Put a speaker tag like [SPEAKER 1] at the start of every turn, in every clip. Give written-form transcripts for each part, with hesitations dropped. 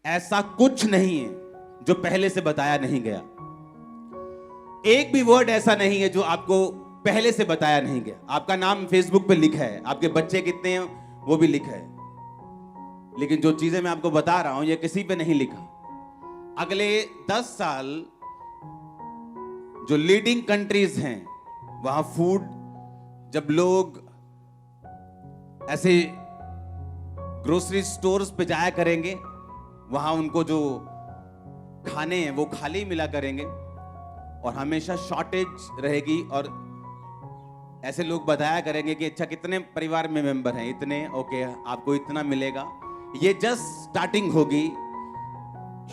[SPEAKER 1] ऐसा कुछ नहीं है जो पहले से बताया नहीं गया। एक भी वर्ड ऐसा नहीं है जो आपको पहले से बताया नहीं गया। आपका नाम फेसबुक पे लिखा है, आपके बच्चे कितने हैं वो भी लिखा है, लेकिन जो चीजें मैं आपको बता रहा हूं ये किसी पे नहीं लिखा। अगले 10 साल जो लीडिंग कंट्रीज हैं वहां फूड, जब लोग ऐसे ग्रोसरी स्टोर्स पे जाया करेंगे, वहां उनको जो खाने हैं वो खाली मिला करेंगे और हमेशा शॉर्टेज रहेगी। और ऐसे लोग बताया करेंगे कि अच्छा कितने परिवार में मेंबर हैं, इतने, ओके आपको इतना मिलेगा। ये जस्ट स्टार्टिंग होगी,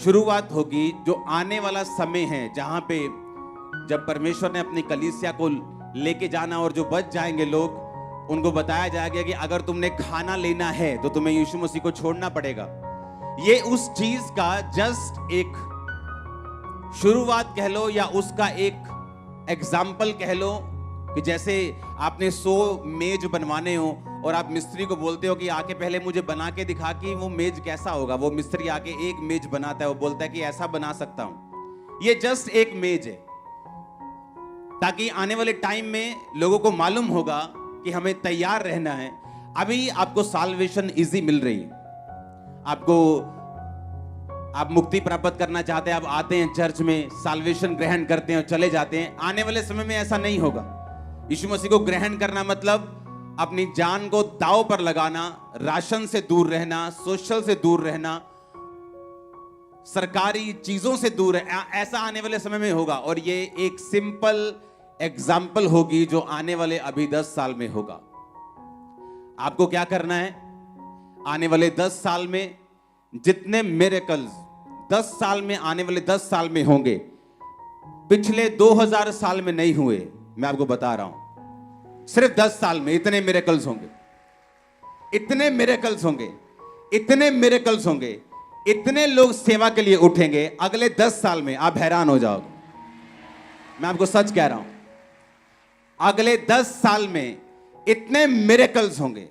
[SPEAKER 1] शुरुआत होगी। जो आने वाला समय है जहां पे जब परमेश्वर ने अपनी कलीसिया को लेके जाना और जो बच जाएंगे लोग, उनको बताया जाएगा कि अगर तुमने खाना लेना है तो तुम्हें यीशु मसीह को छोड़ना पड़ेगा। ये उस चीज का जस्ट एक शुरुआत कह लो या उसका एक एग्जाम्पल कह लो कि जैसे आपने 100 मेज बनवाने हो और आप मिस्त्री को बोलते हो कि आके पहले मुझे बना के दिखा कि वो मेज कैसा होगा। वो मिस्त्री आके एक मेज बनाता है, वो बोलता है कि ऐसा बना सकता हूं। ये जस्ट एक मेज है ताकि आने वाले टाइम में लोगों को मालूम होगा कि हमें तैयार रहना है। अभी आपको साल्वेशन इजी मिल रही है, आप मुक्ति प्राप्त करना चाहते हैं, आप आते हैं चर्च में, साल्वेशन ग्रहण करते हैं और चले जाते हैं। आने वाले समय में ऐसा नहीं होगा। यीशु मसीह को ग्रहण करना मतलब अपनी जान को दांव पर लगाना, राशन से दूर रहना, सोशल से दूर रहना, सरकारी चीजों से दूर है। ऐसा आने वाले समय में होगा और ये एक सिंपल एग्जाम्पल होगी जो आने वाले अभी 10 साल में होगा। आपको क्या करना है? आने वाले 10 साल में जितने मिरेकल्स 10 साल में, आने वाले 10 साल में होंगे, पिछले 2000 साल में नहीं हुए। मैं आपको बता रहा हूं, सिर्फ 10 साल में इतने मिरेकल्स होंगे, इतने मिरेकल्स होंगे, इतने मिरेकल्स होंगे, इतने लोग सेवा के लिए उठेंगे अगले 10 साल में, आप हैरान हो जाओगे। मैं आपको सच कह रहा हूं, अगले 10 साल में इतने मिरेकल्स होंगे,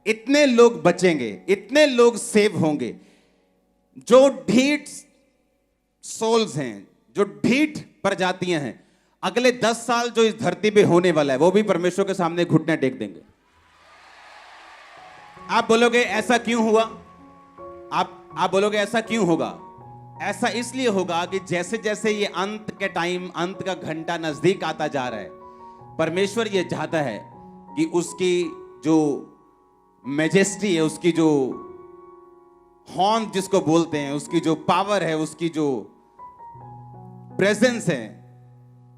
[SPEAKER 1] इतने लोग बचेंगे, इतने लोग सेव होंगे। जो ढीठ सोल्स हैं, जो ढीठ प्रजातियां हैं, अगले 10 साल जो इस धरती पे होने वाला है वो भी परमेश्वर के सामने घुटने टेक देंगे। आप बोलोगे ऐसा क्यों हुआ? आप बोलोगे ऐसा क्यों होगा? ऐसा इसलिए होगा कि जैसे जैसे ये अंत के टाइम, अंत का घंटा नजदीक आता जा रहा है, परमेश्वर ये चाहता है कि उसकी जो मैजेस्टी है, उसकी जो हॉर्न जिसको बोलते हैं, उसकी जो पावर है, उसकी जो प्रेजेंस है,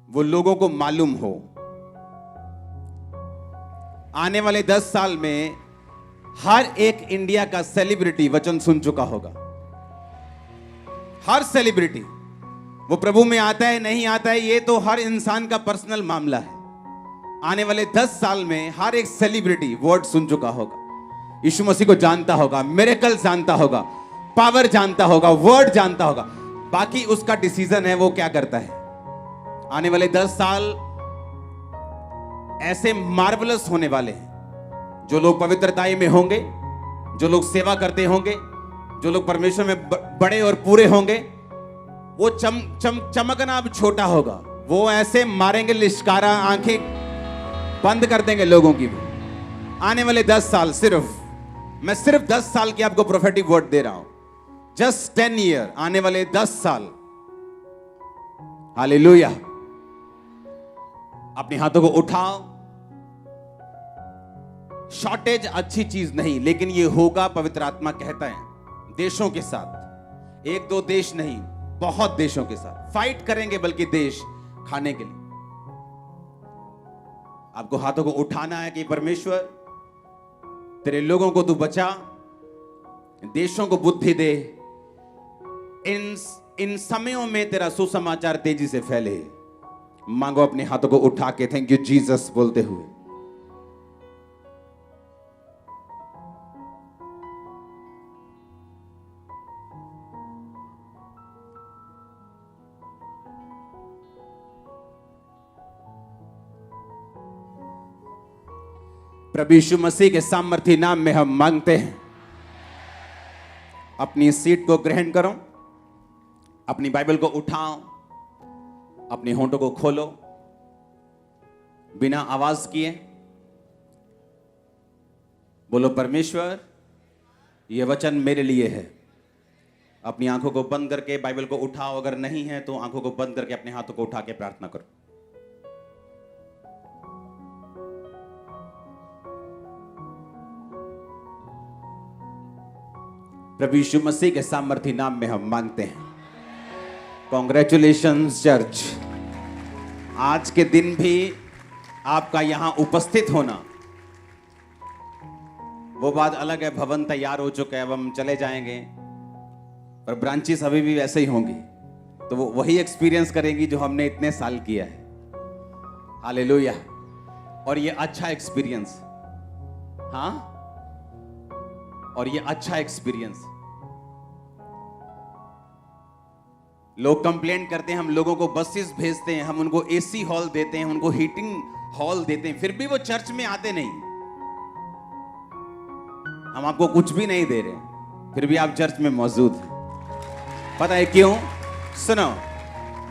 [SPEAKER 1] वो लोगों को मालूम हो। आने वाले 10 साल में हर एक इंडिया का सेलिब्रिटी वचन सुन चुका होगा। हर सेलिब्रिटी, वो प्रभु में आता है नहीं आता है ये तो हर इंसान का पर्सनल मामला है। आने वाले 10 साल में हर एक सेलिब्रिटी वर्ड सुन चुका होगा, यीशु मसीह को जानता होगा, मिरेकल जानता होगा, पावर जानता होगा, वर्ड जानता होगा। बाकी उसका डिसीजन है वो क्या करता है। आने वाले 10 साल ऐसे मार्वलस होने वाले हैं। जो लोग पवित्रताई में होंगे, जो लोग सेवा करते होंगे, जो लोग परमेश्वर में बड़े और पूरे होंगे, वो चमकना अब छोटा होगा। वो ऐसे मारेंगे लिश्कारा, आंखें बंद कर देंगे लोगों की। आने वाले 10 साल, मैं सिर्फ 10 साल की आपको प्रोफेटिक वर्ड दे रहा हूं। जस्ट 10 ईयर, आने वाले 10 साल। हालेलुया। अपने हाथों को उठाओ। शॉर्टेज अच्छी चीज नहीं, लेकिन ये होगा, पवित्र आत्मा कहता है। देशों के साथ, 1-2 देश नहीं, बहुत देशों के साथ फाइट करेंगे, बल्कि देश खाने के लिए। आपको हाथों को उठाना है कि परमेश्वर तेरे लोगों को तू बचा, देशों को बुद्धि दे। इन समयों में तेरा सुसमाचार तेजी से फैले। मांगो अपने हाथों को उठा के थैंक यू जीसस बोलते हुए। प्रभु यीशु मसीह के सामर्थी नाम में हम मांगते हैं। अपनी सीट को ग्रहण करो, अपनी बाइबल को उठाओ, अपने होंठों को खोलो, बिना आवाज किए बोलो, परमेश्वर यह वचन मेरे लिए है। अपनी आंखों को बंद करके बाइबल को उठाओ, अगर नहीं है तो आंखों को बंद करके अपने हाथों को उठा के प्रार्थना करो। प्रभु यीशु मसीह के सामर्थी नाम में हम मांगते हैं। कॉन्ग्रेचुलेशंस चर्च, आज के दिन भी आपका यहां उपस्थित होना वो बात अलग है। भवन तैयार हो चुका है, अब हम चले जाएंगे, पर ब्रांचेस अभी भी वैसे ही होंगी, तो वो वही एक्सपीरियंस करेंगी जो हमने इतने साल किया है। हालेलुया। और ये अच्छा एक्सपीरियंस, हाँ, और ये अच्छा एक्सपीरियंस। लोग कंप्लेंट करते हैं, हम लोगों को बसेस भेजते हैं, हम उनको एसी हॉल देते हैं, उनको हीटिंग हॉल देते हैं, फिर भी वो चर्च में आते नहीं। हम आपको कुछ भी नहीं दे रहे, फिर भी आप चर्च में मौजूद हैं। पता है क्यों? सुनो,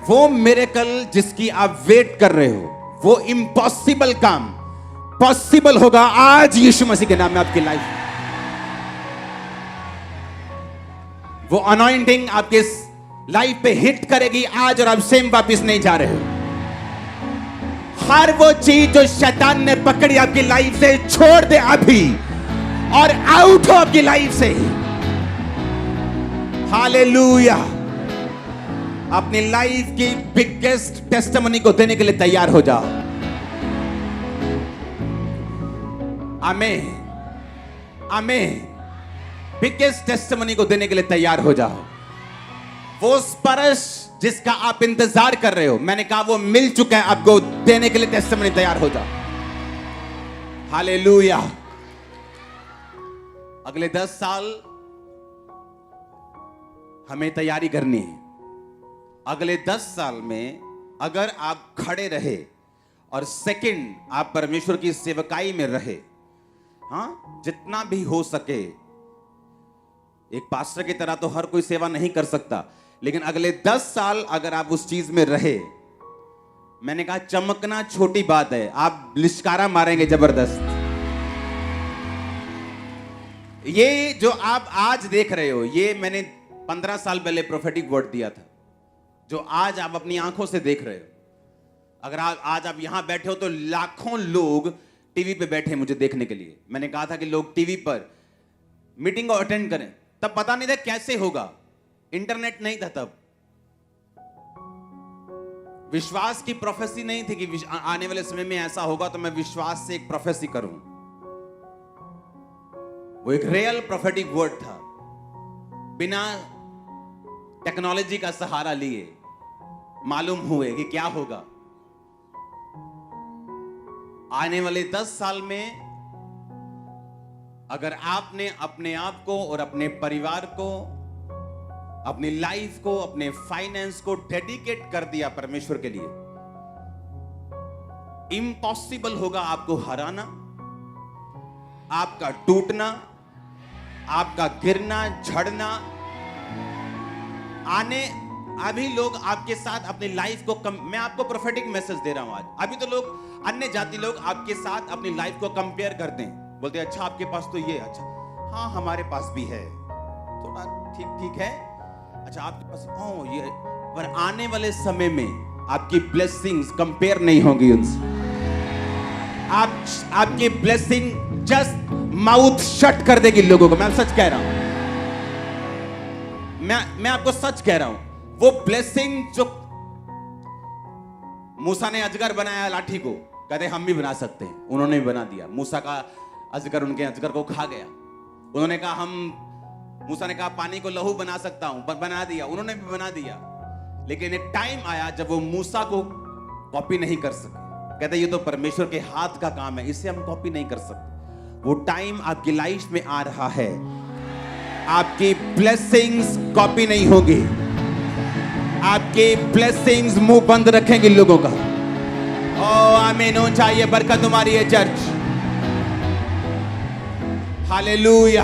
[SPEAKER 1] वो मिरेकल जिसकी आप वेट कर रहे हो, वो इम्पॉसिबल काम पॉसिबल होगा आज यीशु मसीह के नाम में आपकी लाइफ। वो अनॉइंटिंग आपके लाइफ पे हिट करेगी आज, और आप सेम वापिस नहीं जा रहे हो। हर वो चीज जो शैतान ने पकड़ी आपकी लाइफ से, छोड़ दे अभी और आउट हो आपकी लाइफ से। हालेलुया। अपनी लाइफ की बिगेस्ट टेस्टिमनी को देने के लिए तैयार हो जाओ। आमीन, आमीन। बिगेस्ट टेस्टिमनी को देने के लिए तैयार हो जाओ। वो स्पर्श जिसका आप इंतजार कर रहे हो, मैंने कहा वो मिल चुका है, आपको देने के लिए टेस्टिमनी तैयार हो जाओ। हालेलुया। अगले 10 साल हमें तैयारी करनी है। अगले 10 साल में अगर आप खड़े रहे और सेकंड आप परमेश्वर की सेवकाई में रहे, हाँ, जितना भी हो सके। एक पास्टर की तरह तो हर कोई सेवा नहीं कर सकता, लेकिन अगले 10 साल अगर आप उस चीज में रहे, मैंने कहा चमकना छोटी बात है, आप लिश्कारा मारेंगे जबरदस्त। ये जो आप आज देख रहे हो, ये मैंने 15 साल पहले प्रोफेटिक वर्ड दिया था, जो आज आप अपनी आंखों से देख रहे हो। अगर आज आप यहां बैठे हो तो लाखों लोग टीवी पे बैठे हैं मुझे देखने के लिए। मैंने कहा था कि लोग टीवी पर मीटिंग को अटेंड करें, तब पता नहीं था कैसे होगा, इंटरनेट नहीं था तब, विश्वास की प्रोफेसी नहीं थी कि आने वाले समय में ऐसा होगा, तो मैं विश्वास से एक प्रोफेसी करूं। वो एक रियल प्रोफेटिक वर्ड था, बिना टेक्नोलॉजी का सहारा लिए मालूम हुए कि क्या होगा। आने वाले 10 साल में अगर आपने अपने आप को और अपने परिवार को, अपनी लाइफ को, अपने फाइनेंस को डेडिकेट कर दिया परमेश्वर के लिए, इम्पॉसिबल होगा आपको हराना, आपका टूटना, आपका गिरना, झड़ना। अभी लोग आपके साथ अपनी लाइफ को मैं आपको प्रोफेटिक मैसेज दे रहा हूं आज। अभी तो लोग, अन्य जाति लोग आपके साथ अपनी लाइफ को कंपेयर करते हैं, बोलते हैं अच्छा आपके पास तो ये, अच्छा हाँ हमारे पास भी है, थोड़ा ठीक ठीक है, अच्छा आपके पास ये। पर आने वाले समय में आपकी ब्लेसिंग्स कंपेयर नहीं होंगी उनसे। आपकी ब्लेसिंग जस्ट माउथ शट कर देगी लोगों को। मैं सच कह रहा हूं, मैं आपको सच कह रहा हूं। वो ब्लेसिंग जो मूसा ने अजगर बनाया लाठी को, कहते हम भी बना सकते हैं, उन्होंने भी बना दिया। मूसा का अजगर उनके अजगर को खा गया। उन्होंने कहा मूसा ने कहा पानी को लहू बना सकता हूं, पर बना दिया, उन्होंने भी बना दिया। लेकिन एक टाइम आया जब वो मूसा को कॉपी नहीं कर सके। कहते ये तो परमेश्वर के हाथ का काम है, इसे हम कॉपी नहीं कर सकते। वो टाइम आपकी लाइफ में आ रहा है, आपकी ब्लेसिंग्स कॉपी नहीं होगी, आपकी ब्लेसिंग्स मुंह बंद रखेंगे लोगों का। ओ आमीन हो चाहिए, बरकत तुम्हारी है चर्च। हालेलुया।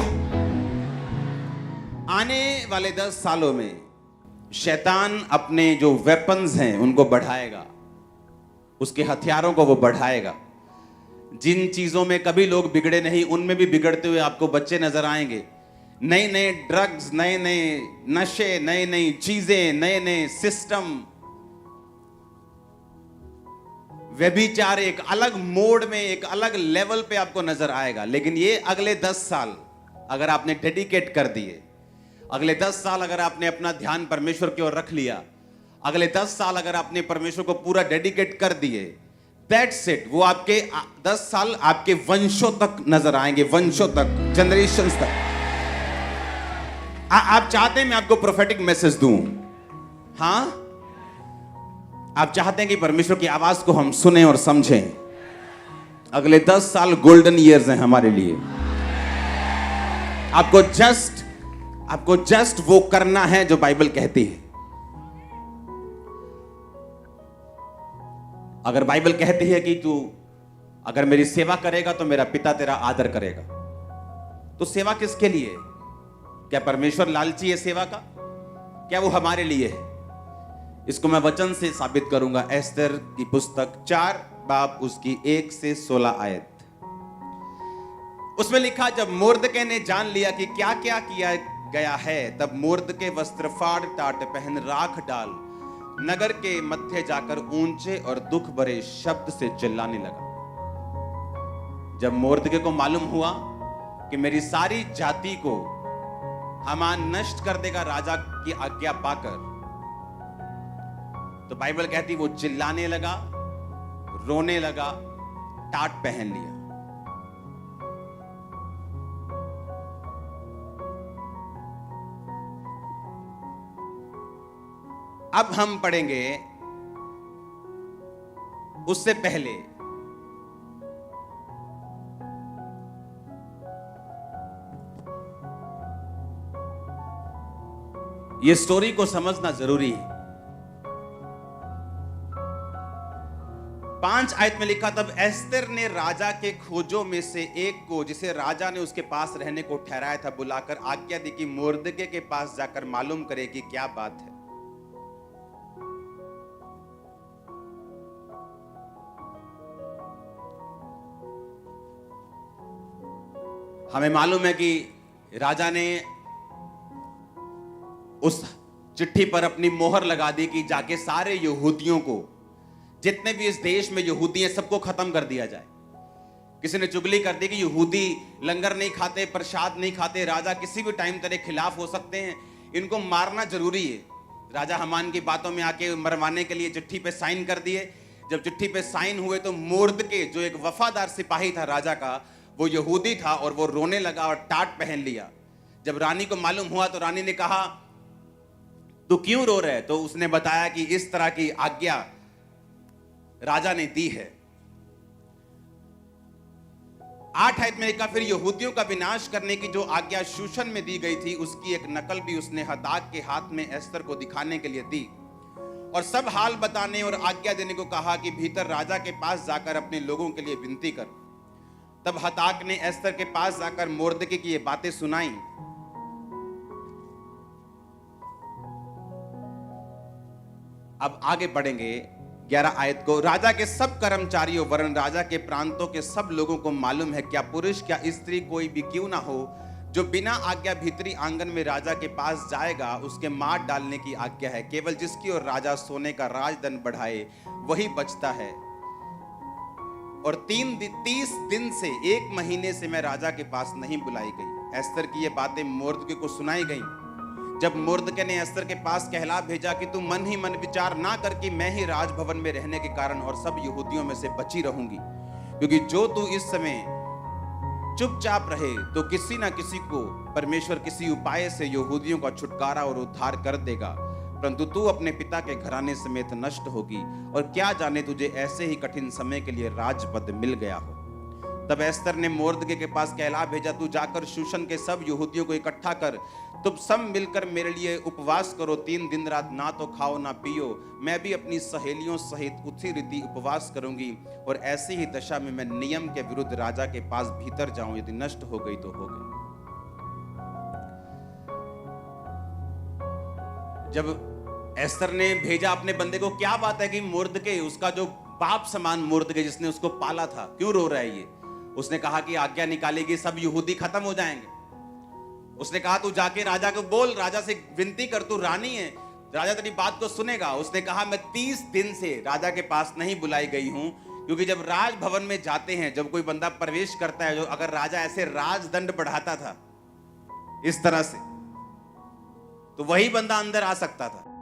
[SPEAKER 1] आने वाले 10 सालों में शैतान अपने जो वेपन्स हैं उनको बढ़ाएगा, उसके हथियारों को वो बढ़ाएगा। जिन चीजों में कभी लोग बिगड़े नहीं, उनमें भी बिगड़ते हुए आपको बच्चे नजर आएंगे। नए नए ड्रग्स, नए नए नशे, नई नई चीजें, नए नए सिस्टम, व्यभिचार एक अलग मोड में, एक अलग लेवल पे आपको नजर आएगा। लेकिन ये अगले 10 साल अगर आपने डेडिकेट कर दिए, अगले 10 साल अगर आपने अपना ध्यान परमेश्वर की ओर रख लिया, अगले 10 साल अगर आपने परमेश्वर को पूरा डेडिकेट कर दिए, दैट्स इट। वो आपके 10 साल आपके वंशों तक नजर आएंगे, वंशों तक, जनरेशंस तक। आप चाहते हैं मैं आपको प्रोफेटिक मैसेज दूं? हां, आप चाहते हैं कि परमेश्वर की आवाज को हम सुने और समझें? अगले 10 साल गोल्डन ईयर्स हैं हमारे लिए। आपको जस्ट वो करना है जो बाइबल कहती है। अगर बाइबल कहती है कि तू अगर मेरी सेवा करेगा तो मेरा पिता तेरा आदर करेगा, तो सेवा किसके लिए है? क्या परमेश्वर लालची है सेवा का? क्या वो हमारे लिए है? इसको मैं वचन से साबित करूंगा। एस्तर की पुस्तक 4 बाब उसकी 1 से 16 आयत। उसमें लिखा, जब मोर्दके ने जान लिया कि क्या क्या किया गया है, तब मोर्दके वस्त्र फाड़ टाट पहन राख डाल नगर के मध्य जाकर ऊंचे और दुख भरे शब्द से चिल्लाने लगा। जब मोर्दके को मालूम हुआ कि मेरी सारी जाति को हामान नष्ट कर देगा राजा की आज्ञा पाकर, तो बाइबल कहती वो चिल्लाने लगा, रोने लगा, टाट पहन लिया। अब हम पढ़ेंगे उससे पहले ये स्टोरी को समझना जरूरी है। 5 आयत में लिखा, तब एस्तर ने राजा के खोजों में से एक को, जिसे राजा ने उसके पास रहने को ठहराया था, बुलाकर आज्ञा दी कि मोर्दके के पास जाकर मालूम करे कि क्या बात है। हमें मालूम है कि राजा ने उस चिट्ठी पर अपनी मोहर लगा दी कि जाके सारे यहूदियों को, जितने भी इस देश में यहूदी हैं, सबको खत्म कर दिया जाए। किसी ने चुगली कर दी कि यहूदी लंगर नहीं खाते, प्रसाद नहीं खाते, राजा किसी भी टाइम तेरे खिलाफ हो सकते हैं, इनको मारना जरूरी है। राजा हमान की बातों में आके मरवाने के लिए चिट्ठी पे साइन कर दिए। जब चिट्ठी पे साइन हुए तो मोर्दके, जो एक वफादार सिपाही था राजा का, वो यहूदी था और वो रोने लगा और टाट पहन लिया। जब रानी को मालूम हुआ तो रानी ने कहा, तू क्यों रो रहे? तो उसने बताया कि इस तरह की आज्ञा राजा ने दी है। 8 आयत में लिखा, फिर यहूदियों का विनाश करने की जो आज्ञा शूशन में दी गई थी, उसकी एक नकल भी उसने हताक के हाथ में एस्तर को दिखाने के लिए दी और सब हाल बताने और आज्ञा देने को कहा कि भीतर राजा के पास जाकर अपने लोगों के लिए विनती कर। तब हताक ने एस्तर के पास जाकर मोर्दके की ये बातें सुनाई। अब आगे बढ़ेंगे 11 आयत को। राजा के सब कर्मचारियों वरन राजा के प्रांतों के सब लोगों को मालूम है, क्या पुरुष क्या स्त्री कोई भी क्यों ना हो, जो बिना आज्ञा भीतरी आंगन में राजा के पास जाएगा, उसके मार डालने की आज्ञा है। केवल जिसकी ओर राजा सोने का राजदंड बढ़ाए वही बचता है। और 30 दिन से 1 महीने से मैं राजा के पास नहीं बुलाई गई। एस्तर की ये बातें मोर्दके को सुनाई गई। जब मोर्दके ने एस्तर के पास कहला भेजा कि तू मन ही मन विचार ना कर कि मैं ही राजभवन में रहने के कारण और सब यहूदियों में से बची रहूंगी, क्योंकि जो तू इस समय चुपचाप रहे तो किसी ना किसी को परमेश्वर किसी उपाय से यहूदियों का छुटकारा और उद्धार कर देगा, परंतु तू अपने पिता के घराने समेत नष्ट होगी, और क्या जाने तुझे ऐसे ही कठिन समय के लिए राजपद मिल गया हो। तब एस्तर ने मोर्दके के पास कहला भेजा, तू जाकर शूशन के सब यहूदियों को इकट्ठा कर, तुम सब मिलकर मेरे लिए उपवास करो, 3 दिन रात ना तो खाओ ना पियो। मैं भी अपनी सहेलियों सहित उसी रीति उपवास करूंगी, और ऐसी ही दशा में मैं नियम के विरुद्ध राजा के पास भीतर जाऊं, यदि नष्ट हो गई तो हो गई। जब एस्तर ने भेजा अपने बंदे को, क्या बात है कि मुर्दके, उसका जो बाप समान मुर्दके जिसने उसको पाला था, क्यों रो रहा है ये? उसने कहा कि आज्ञा निकालेगी, सब यहूदी खत्म हो जाएंगे। उसने कहा तू जाके राजा को बोल, राजा से विनती कर, तू रानी है, राजा तेरी बात को सुनेगा। उसने कहा मैं 30 दिन से राजा के पास नहीं बुलाई गई हूं, क्योंकि जब राजभवन में जाते हैं, जब कोई बंदा प्रवेश करता है, जो अगर राजा ऐसे राजदंड बढ़ाता था इस तरह से, तो वही बंदा अंदर आ सकता था।